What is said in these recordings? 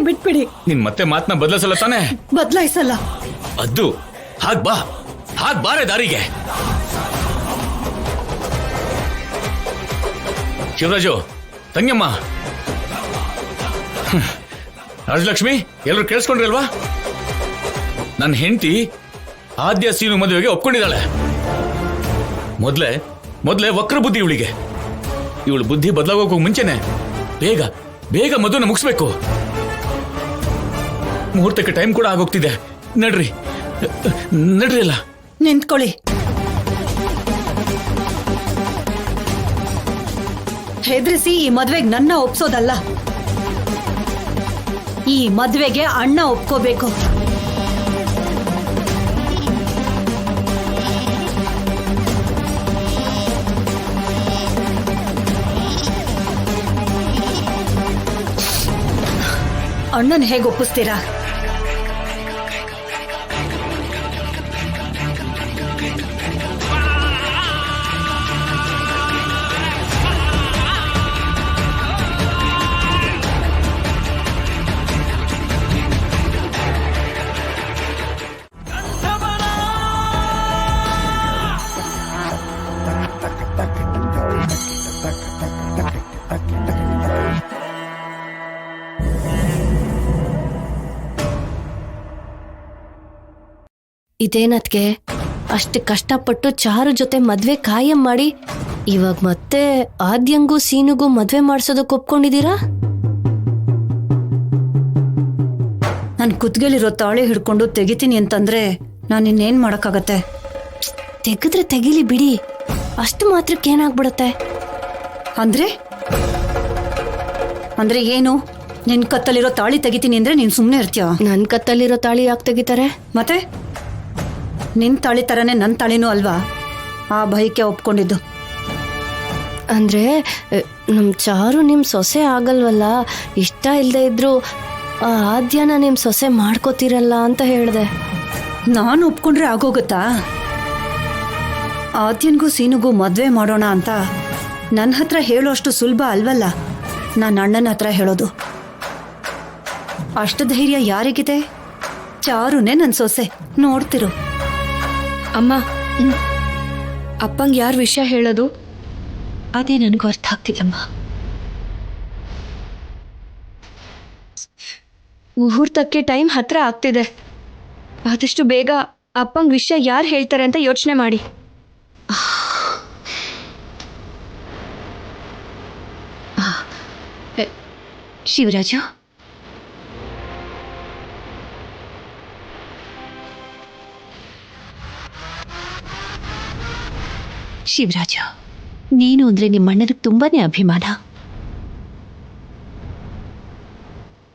ಬಿಟ್ಬಿಡಿ. ನಿನ್ ಮತ್ತೆ ಮಾತನ್ನ ಬದಲಿಸಲ್ಲ ತಾನೆ? ಬದಲಾಯಿಸಲ್ಲ. ಅದು ಹಾಗ್ ಬಾರೆ ದಾರಿಗೆ. ಶಿವರಾಜು, ತಂಗಮ್ಮ, ರಾಜಲಕ್ಷ್ಮಿ, ಎಲ್ಲರೂ ಕೇಳಿಸ್ಕೊಂಡ್ರಲ್ವಾ? ನನ್ನ ಹೆಂಡತಿ ಆದ್ಯ ಸೀನು ಮದುವೆಗೆ ಒಪ್ಕೊಂಡಿದ್ದಾಳೆ. ಮೊದ್ಲೇ ವಕ್ರ ಬುದ್ಧಿ ಇವಳಿಗೆ. ಇವಳು ಬುದ್ಧಿ ಬದಲಾಗೋಕೆ ಮುಂಚೆನೆ ಬೇಗ ಮದುವೆನ ಮುಗಿಸ್ಬೇಕು. ಮುಹೂರ್ತಕ್ಕೆ ಟೈಮ್ ಕೂಡ ಆಗೋಗ್ತಿದೆ. ನಡ್ರಿ ಅಲ್ಲ. ನಿಂತ್ಕೊಳ್ಳಿ. ಹೆದರಿಸಿ ಈ ಮದ್ವೆಗೆ ನನ್ನ ಒಪ್ಸೋದಲ್ಲ, ಈ ಮದ್ವೆಗೆ ಅಣ್ಣ ಒಪ್ಕೋಬೇಕು. ಅಣ್ಣನ ಹೇಗೆ ಒಪ್ಪಿಸ್ತೀರಾ? ಇದೇನತ್ಗೆ ಅಷ್ಟು ಕಷ್ಟಪಟ್ಟು ಚಾರು ಜೊತೆ ಮದ್ವೆ ಕಾಯಂ ಮಾಡಿ ಇವಾಗ ಮತ್ತೆ ಆದ್ಯಂಗೂ ಸೀನುಗೂ ಮದ್ವೆ ಮಾಡ್ಸೋದಕ್ಕೆ ಒಪ್ಕೊಂಡಿದ್ದೀರಾ? ನನ್ ಕುತ್ಗೆಲಿರೋ ತಾಳಿ ಹಿಡ್ಕೊಂಡು ತೆಗಿತೀನಿ ಅಂತಂದ್ರೆ ನಾನು ಇನ್ನೇನ್ ಮಾಡಕ್ಕಾಗತ್ತೆ? ತೆಗೆದ್ರೆ ತೆಗಿಲಿ ಬಿಡಿ, ಅಷ್ಟು ಮಾತ್ರಕ್ಕೆ ಏನಾಗ್ಬಿಡತ್ತೆ? ಅಂದ್ರೆ ಏನು? ನಿನ್ ಕತ್ತಲಿರೋ ತಾಳಿ ತೆಗಿತೀನಿ ಅಂದ್ರೆ ನೀನ್ ಸುಮ್ನೆ ಇರ್ತೀಯ? ನನ್ ಕತ್ತಲ್ಲಿರೋ ತಾಳಿ ಯಾಕೆ ತೆಗಿತಾರೆ? ಮತ್ತೆ ನಿನ್ ತಾಳಿ ತರನೇ ನನ್ ತಾಳಿನೂ ಅಲ್ವಾ? ಆ ಭಯಕ್ಕೆ ಒಪ್ಕೊಂಡಿದ್ದು. ಅಂದ್ರೆ ನಮ್ ಚಾರು ನಿಮ್ ಸೊಸೆ ಆಗಲ್ವಲ್ಲ, ಇಷ್ಟ ಇಲ್ದೇ ಇದ್ರು ಆ ಆದ್ಯನ ನಿಮ್ ಸೊಸೆ ಮಾಡ್ಕೋತಿರಲ್ಲ ಅಂತ ಹೇಳ್ದೆ. ನಾನು ಒಪ್ಕೊಂಡ್ರೆ ಆಗೋಗುತ್ತಾ? ಆದ್ಯನ್ಗೂ ಸೀನುಗೂ ಮದ್ವೆ ಮಾಡೋಣ ಅಂತ ನನ್ನ ಹತ್ರ ಹೇಳೋಷ್ಟು ಸುಲಭ ಅಲ್ವಲ್ಲ. ನಾನು ಅಣ್ಣನ ಹತ್ರ ಹೇಳೋದು. ಅಷ್ಟು ಧೈರ್ಯ ಯಾರಿಗಿದೆ? ಚಾರುನೇ ನನ್ ಸೊಸೆ, ನೋಡ್ತಿರು. ಅಮ್ಮ, ಅಪ್ಪಂಗೆ ಯಾರು ವಿಷಯ ಹೇಳೋದು? ಅದೇ ನನಗೂ ಅರ್ಥ ಆಗ್ತಿಲ್ಲಮ್ಮ. ಮುಹೂರ್ತಕ್ಕೆ ಟೈಮ್ ಹತ್ರ ಆಗ್ತಿದೆ. ಆದಷ್ಟು ಬೇಗ ಅಪ್ಪಂಗೆ ವಿಷಯ ಯಾರು ಹೇಳ್ತಾರೆ ಅಂತ ಯೋಚನೆ ಮಾಡಿ. ಶಿವರಾಜು, ಶಿವರಾಜ, ನೀನು ಅಂದ್ರೆ ನಿಮ್ಮಣ್ಣನಿಗೆ ತುಂಬಾನೇ ಅಭಿಮಾನ.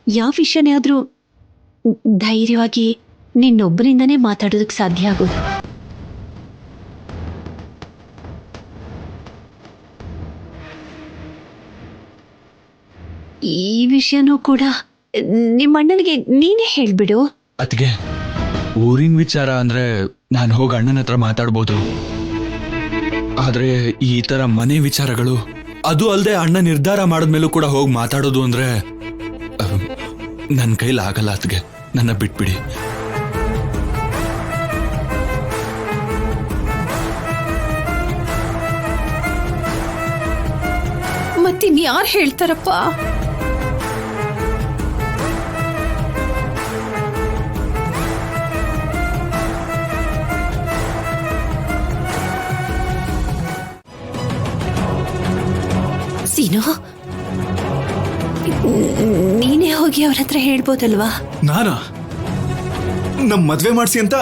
ಯಾವ ವಿಷಯನೇ ಆದ್ರೂ ಧೈರ್ಯವಾಗಿ ನಿನ್ನೊಬ್ಬರಿಂದನೇ ಮಾತಾಡೋದಕ್ಕೆ ಸಾಧ್ಯ ಆಗೋದು. ಈ ವಿಷಯನೂ ಕೂಡ ನಿಮ್ಮಣ್ಣನಿಗೆ ನೀನೇ ಹೇಳ್ಬಿಡು. ಅದ್ಗೆ ಊರಿನ ವಿಚಾರ ಅಂದ್ರೆ ನಾನು ಹೋಗಿ ಅಣ್ಣನ ಹತ್ರ ಮಾತಾಡ್ಬೋದು. ಆದ್ರೆ ಈ ತರ ಮನೆ ವಿಚಾರಗಳು, ಅದು ಅಲ್ಲದೆ ಅಣ್ಣ ನಿರ್ಧಾರ ಮಾಡಿದ್ಮೇಲೂ ಕೂಡ ಹೋಗಿ ಮಾತಾಡೋದು ಅಂದ್ರೆ ನನ್ನ ಕೈಲಿ ಆಗಲ್ಲ. ಅದ್ಗೆ ನನ್ನ ಬಿಟ್ಬಿಡಿ. ಮತ್ತಿನ್ ಯಾರು ಹೇಳ್ತಾರಪ್ಪ? ಸೀನು, ನೀನೇ ಹೋಗಿ ಅವ್ರ ಹತ್ರ ಹೇಳ್ಬೋದಲ್ವಾ? ನಾನಾ? ನಮ್ ಮದ್ವೆ ಮಾಡ್ಸಿ ಅಂತ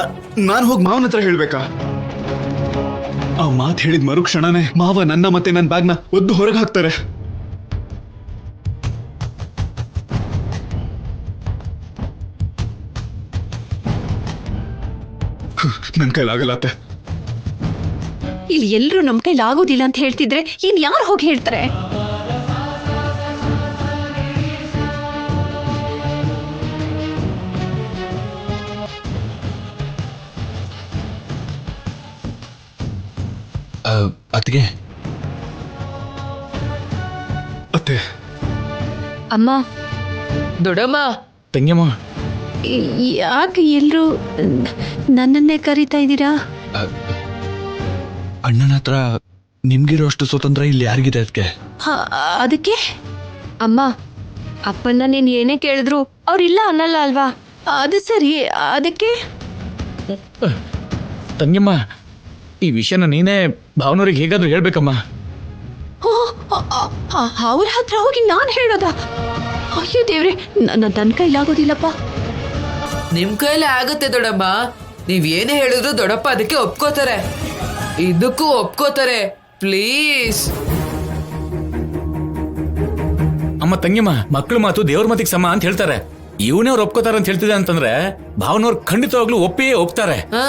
ನಾನು ಹೋಗಿ ಮಾವನ ಹತ್ರ ಹೇಳ್ಬೇಕಾ? ಆ ಮಾತು ಹೇಳಿದ ಮರುಕ್ಷಣನೇ ಮಾವ ನನ್ನ ಮತ್ತೆ ನನ್ನ ಬ್ಯಾಗ್ನ ಒದ್ದು ಹೊರಗೆ ಹಾಕ್ತಾರೆ. ನನ್ ಕೈಲಾಗಲ್ಲ ಅತ್ತೆ. ಇಲ್ಲಿ ಎಲ್ಲರೂ ನಮ್ ಕೈಲಿ ಆಗೋದಿಲ್ಲ ಅಂತ ಹೇಳ್ತಿದ್ರೆ ಇನ್ ಯಾರು ಹೋಗಿ ಹೇಳ್ತಾರೆ? ಅತ್ತಿಗೆ, ಅತ್ತೆ, ಅಮ್ಮ, ದೊಡ್ಡಮ್ಮ, ತಂಗಿಯಮ್ಮ, ಯಾಕೆ ಎಲ್ಲರೂ ನನ್ನನ್ನೇ ಕರಿತಾ ಇದ್ದೀರಾ? ಅಣ್ಣನ ಹತ್ರ ನಿಮ್ಗಿರೋಷ್ಟು ಸ್ವತಂತ್ರ ಇಲ್ಲಿ ಯಾರಿಗಿದೆ ಅದಕ್ಕೆ? ಅದಕ್ಕೆ ಅಮ್ಮ, ಅಪ್ಪನ್ನ ನೀನು ಏನೇ ಕೇಳಿದ್ರು ಅವ್ರಿಲ್ಲ ಅನ್ನಲ್ಲ ಅಲ್ವಾ? ಅದು ಸರಿ, ಅದಕ್ಕೆ ತಂಗಿಯಮ್ಮ, ಈ ವಿಷಯನ ನೀನೇ ಭಾವನವ್ರಿಗೆ ಹೇಗಾದ್ರೂ ಹೇಳ್ಬೇಕಮ್ಮ. ಅವ್ರ ಹತ್ರ ಹೋಗಿ ನಾನು ಹೇಳೋದ? ಅಯ್ಯೋ ದೇವ್ರೆ, ನನ್ನ ಕೈಲಾಗೋದಿಲ್ಲಪ್ಪ. ನಿಮ್ ಕೈಲಿ ಆಗುತ್ತೆ ದೊಡ್ಡಮ್ಮ. ನೀವ್ ಏನೇ ಹೇಳಿದ್ರು ದೊಡ್ಡಪ್ಪ ಅದಕ್ಕೆ ಒಪ್ಕೋತಾರೆ, ಇದಕ್ಕೂ ಒಪ್ಕೋತಾರೆ. ಪ್ಲೀಸ್ ಅಮ್ಮ ತಂಗಿಯಮ್ಮ, ಮಕ್ಳ ಮಾತು ದೇವ್ರ ಮಾತಿಗೆ ಸಮ ಅಂತ ಹೇಳ್ತಾರೆ. ಇವನೇ ಅವ್ರು ಒಪ್ಕೋತಾರ ಅಂತ ಹೇಳ್ತಿದೆ ಅಂತಂದ್ರೆ ಭಾವನವ್ರು ಖಂಡಿತವಾಗ್ಲೂ ಒಪ್ತಾರೆ. ಹಾ,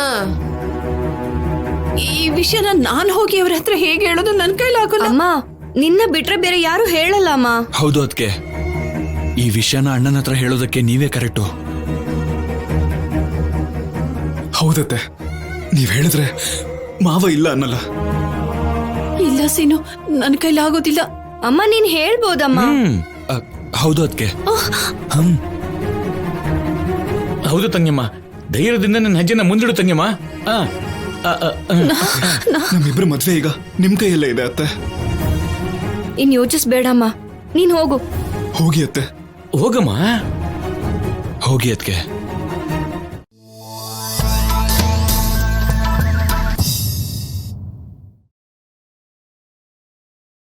ಈ ವಿಷಯನ ನಾನು ಹೋಗಿ ಅವ್ರ ಹತ್ರ ಹೇಗೆ ಹೇಳೋದು? ನನ್ನ ಕೈಲಾಗಲ್ಲ. ಅಮ್ಮ, ನಿನ್ನ ಬಿಟ್ರೆ ಬೇರೆ ಯಾರು ಹೇಳಲ್ಲ ಅಮ್ಮ. ಹೌದು ಅದಕ್ಕೆ ಈ ವಿಷಯನ ಅಣ್ಣನ ಹತ್ರ ಹೇಳೋದಕ್ಕೆ ನೀವೇ ಕರೆಕ್ಟು. ಹೌದತ್ತೆ, ನೀವ್ ಹೇಳಿದ್ರೆ ಮಾವ ಇಲ್ಲ ಅನ್ನಲ್ಲ. ಇಲ್ಲ ಸೀನು, ನನ್ನ ಕೈಲಾಗೋದಿಲ್ಲ. ಅಮ್ಮ, ನೀನ್ ಹೇಳ್ಬೋದಮ್ಮ. ಹೌದು ಅದಕ್ಕೆ ಹೌದು ತಂಗಿಯಮ್ಮ, ಧೈರ್ಯದಿಂದ ನನ್ನ ಹೆಜ್ಜೆನ ಮುಂದಿಡು ತಂಗಿಯಮ್ಮ. ನಮ್ಮಿಬ್ರ ಮದ್ವೆ ಈಗ ನಿಮ್ ಕೈಯಲ್ಲೇ ಇದೆ ಅತ್ತೆ. ಇನ್ ಯೋಚಿಸ್ಬೇಡಮ್ಮ, ನೀನ್ ಹೋಗು. ಹೋಗಿ ಅತ್ತೆ. ಹೋಗಮ್ಮ. ಹೋಗಿ ಅದಕ್ಕೆ